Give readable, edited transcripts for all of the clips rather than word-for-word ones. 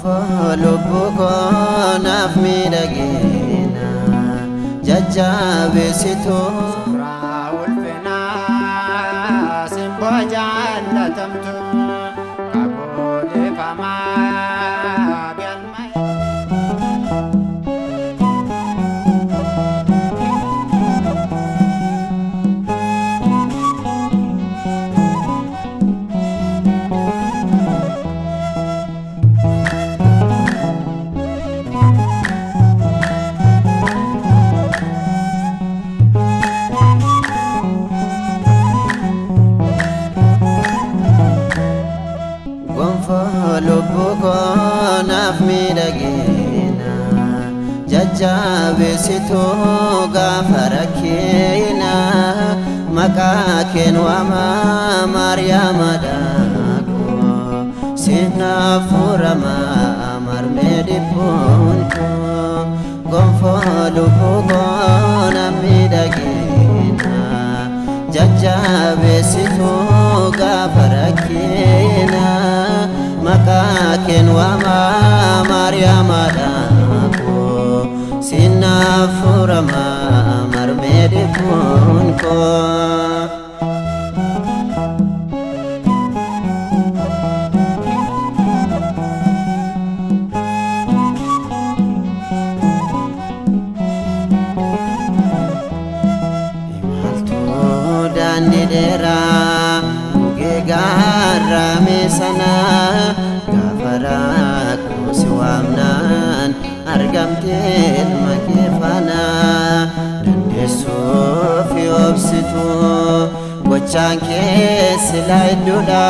gonfoo lubbuu koo naaf miidhagina jajjabeessituu suuraa ulfinaa simboo jaallatamtu kakuleeffamaa galmay lubbuu koo naaf miidhagina jajjabeessituu gaafa rakkina maqaa keen waamaa Maariyaama dhaaqoo siinaaf furamaa marmee dhibbuun koo gonfoo lubbuu koo naaf miidhagina jajjabeessituu gaafa rakkina maqaa keen waamaa Maariyaama dhaaqoo siinaaf furamaa marmee dhibbuun koo imaltuu daandii dheeraa gugee gaarrame sana gaafa rakkoo si waamnaan argamtee ilma kee faana dandeessuuf obsituu gochaan kee silaa hedduudha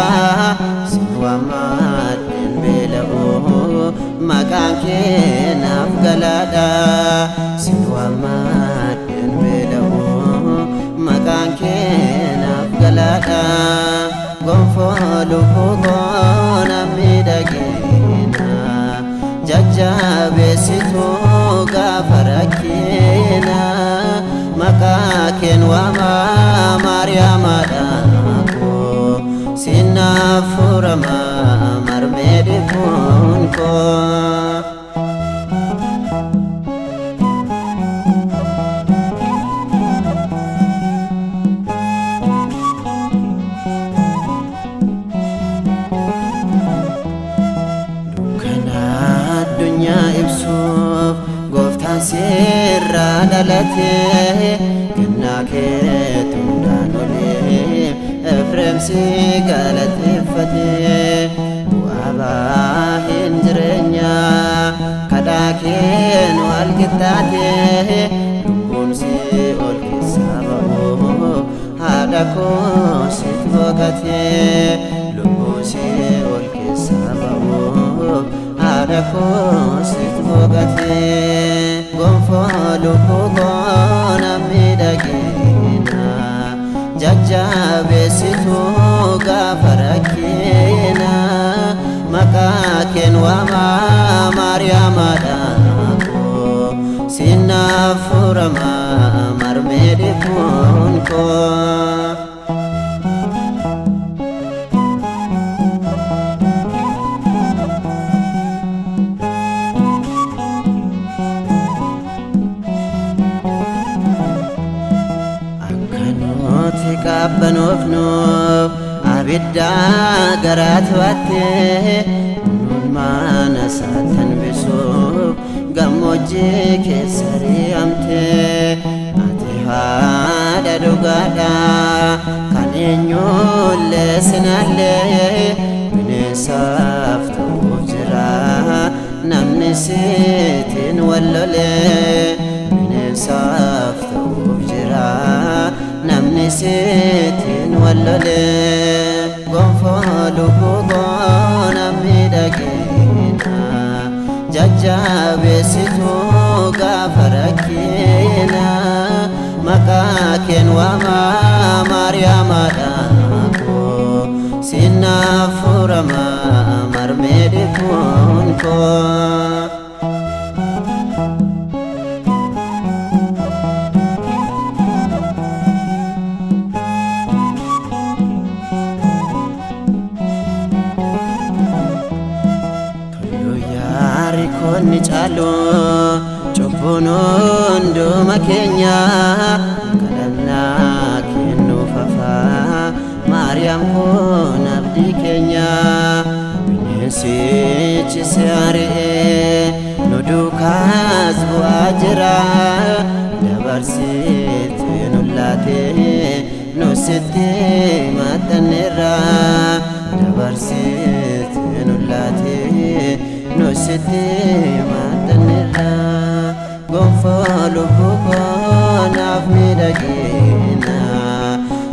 si waammadheen beela'uu maqaan kee naaf galaadha si waammadheen beela'uu maqaan kee naaf galaadha gonfoo lubbuu koo naaf miidhagina jajjabeessituu gaafa rakkina maqaa keen waamaa Maariyaama dhaaqoo siinaaf furamaa marmee dhibbuun koo addunyaa ibsuuf gooftaan sirraa dhalatee kennaa keetu hundaan olee Efreem si galateeffatee bu'aa baay'een jireenyaa kadhaa keen wal qixxaatee lubbuun si ol keessaa ba'uu haadha koo sitti boqatee lubbuun si ol keessaa ba'uu haadha koo sitti boqatee gonfoo lubbuu koo naaf miidhagina jajjabeessituu gaafa rakkina maqaa keen waamaa Maariyaama dhaaqoo siinaaf furamaa marmee dhibbuun koo qabbanoofnuuf abidda garaatti baattee nuun mana saatan bisuuf gammoojjii keessa ri'amtee ati haadha dhugaadha kan eenyullee sinallee bineensaaf ta'uuf jira namni sitiin wallolee bineensaaf ta'uuf jira namni sitiin wallolee gonfoo lubbuu koo naaf miidhagina jajjabeessituu gaafa rakkina maqaa keen waamaa Maariyaama dhaaqoo siinaaf furamaa marmee dhibbuun koo yakkoonni caalu cubbuun hunduma keenya kadhannaa kennuuf hafaa Maariyaam kun abdii keenya bineensichi si ari'ee nu duukaas bu'aa jira dabarsitee nu laatee nu sitti maxxanneerra dabarsitee nu laatee nu sitti maxxanneerra gonfoo lubbuu koo naaf miidhagina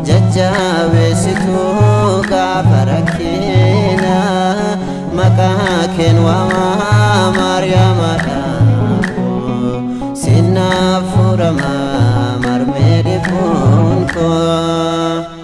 jajjabeessituu gaafa rakkina maqaa keen waamaa Maariyaamaadha sinnaaf furamaa marmee dhibbuun koo.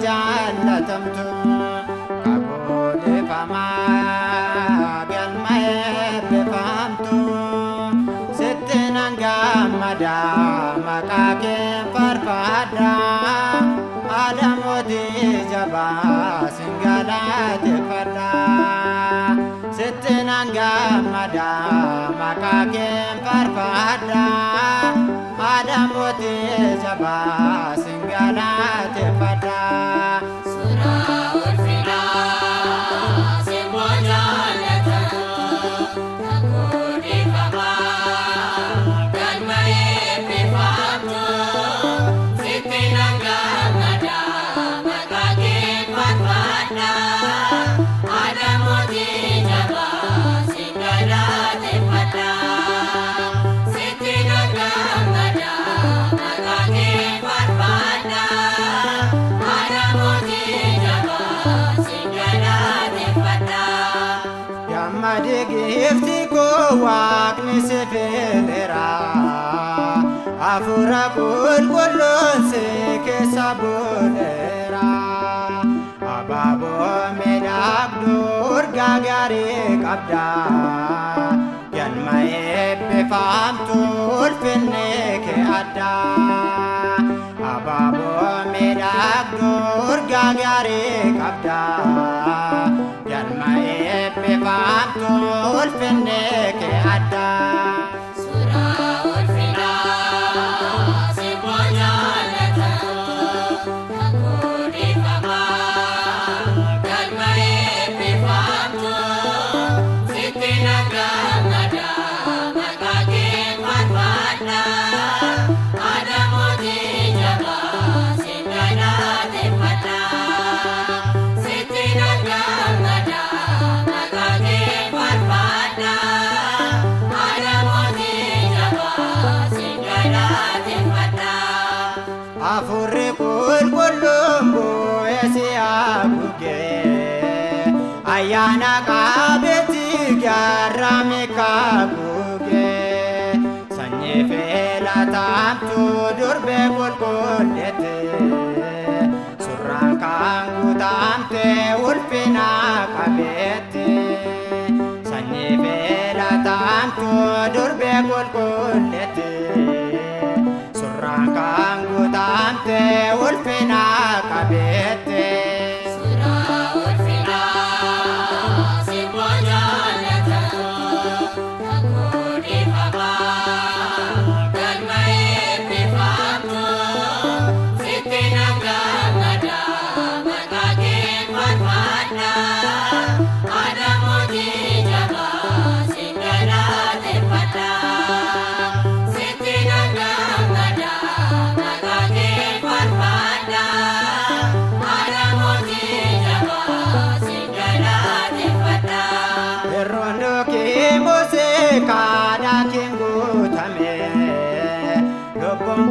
jaallatamtu kakoodhefamaa galma eebbifamtu sitti nan gammada maqaa kee farfadha Aadamootii jabaa sin galateeffadha sitti nan gammada maqaa kee farfadha Aadamootii jabaa sin galateeffadha. Gifti ko waaqni si fileera hafuura qulqulluun si keessa buleera abaaboo miidhagduu urgaa gaarii qabda galma eebbifamtu ulfinni kee adda abaaboo miidhagduu urgaa gaarii qabda galma eebbifamtu ulfinni kee adda. Hafuurri qulqulluun bu'ee si haguugee ayyaana qabeetti gaarrame kaagugee sanyii filatamtu durbee qulqulleette surraan kan guutamte ulfina qabeette sanyii filatamtu durbee qulqulleette. Kan guutamte ulfina qabeette.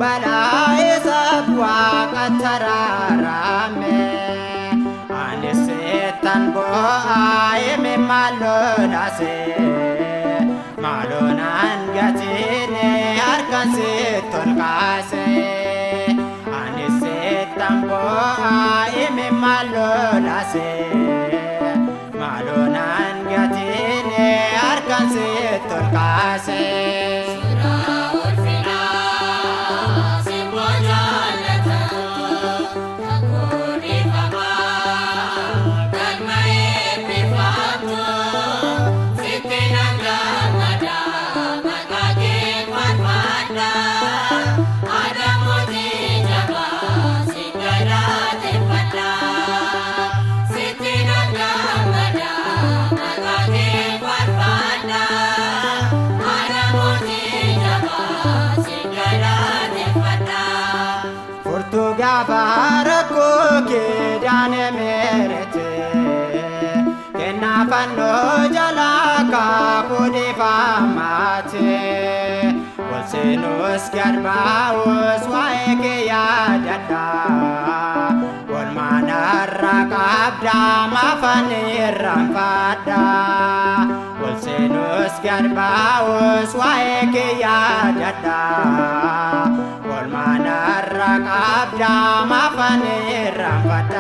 በላይ ሰብዋቅ ተራራሜ አንሴታን ቦአይም ማሎላሴ ማሎን አንገቴን አርካን ስትልቃሴ አንሴታን ቦአይም ማሎላሴ ማሎን አንገቴን አርካን ስትልቃሴ ጋባረኮ ኪዳነ ምሕረት ከና ፈኖ ጀላካ ኩዲፋማት ወልሴኖስ ገርባውስ ዋይኬ ያደዳ ወልማናራ ቃብዳ ማፈን ራንፋዳ ወልሴኖስ ገርባውስ ዋይኬ ያደዳ ወልማናራ ቃብዳ ማፈን ራንፋዳ